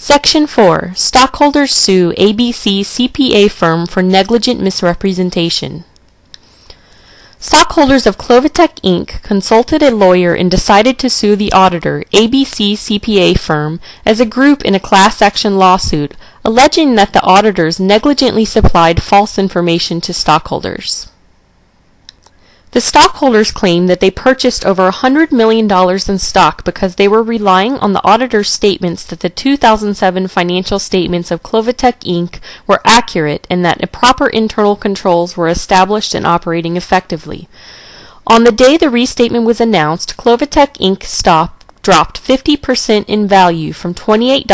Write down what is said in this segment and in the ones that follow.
Section 4. Stockholders sue ABC CPA firm for negligent misrepresentation. Stockholders of Clovatec Inc. consulted a lawyer and decided to sue the auditor, ABC CPA firm, as a group in a class action lawsuit, alleging that the auditors negligently supplied false information to stockholders. The stockholders claim that they purchased over $100 million in stock because they were relying on the auditor's statements that the 2007 financial statements of Clovatec Inc. were accurate and that proper internal controls were established and operating effectively. On the day the restatement was announced, Clovatec Inc. stock dropped 50% in value from $28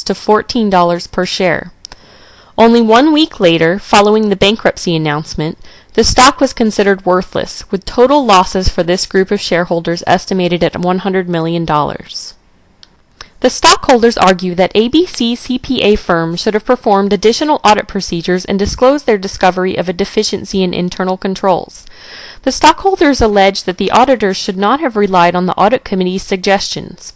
to $14 per share. Only 1 week later, following the bankruptcy announcement, the stock was considered worthless, with total losses for this group of shareholders estimated at $100 million. The stockholders argue that ABC CPA firm should have performed additional audit procedures and disclosed their discovery of a deficiency in internal controls. The stockholders allege that the auditors should not have relied on the audit committee's suggestions.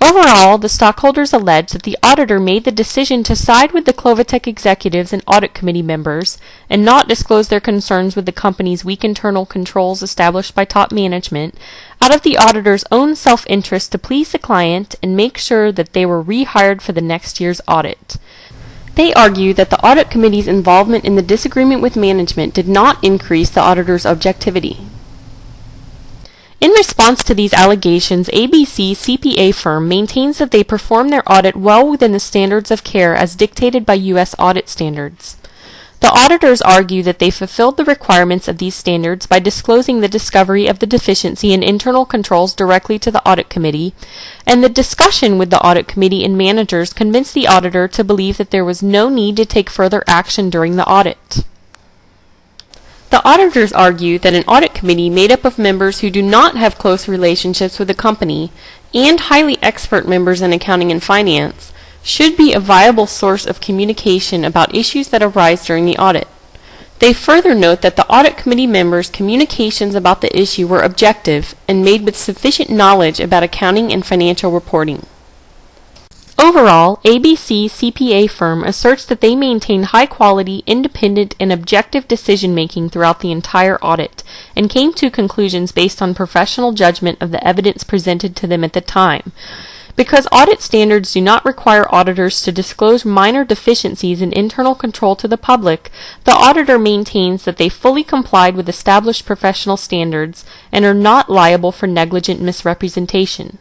Overall, the stockholders allege that the auditor made the decision to side with the Clovatec executives and audit committee members and not disclose their concerns with the company's weak internal controls established by top management out of the auditor's own self-interest to please the client and make sure that they were rehired for the next year's audit. They argue that the audit committee's involvement in the disagreement with management did not increase the auditor's objectivity. In response to these allegations, ABC CPA firm maintains that they performed their audit well within the standards of care as dictated by U.S. audit standards. The auditors argue that they fulfilled the requirements of these standards by disclosing the discovery of the deficiency in internal controls directly to the audit committee, and the discussion with the audit committee and managers convinced the auditor to believe that there was no need to take further action during the audit. The auditors argue that an audit committee made up of members who do not have close relationships with the company and highly expert members in accounting and finance should be a viable source of communication about issues that arise during the audit. They further note that the audit committee members' communications about the issue were objective and made with sufficient knowledge about accounting and financial reporting. Overall, ABC CPA firm asserts that they maintained high-quality, independent, and objective decision-making throughout the entire audit, and came to conclusions based on professional judgment of the evidence presented to them at the time. Because audit standards do not require auditors to disclose minor deficiencies in internal control to the public, the auditor maintains that they fully complied with established professional standards and are not liable for negligent misrepresentation.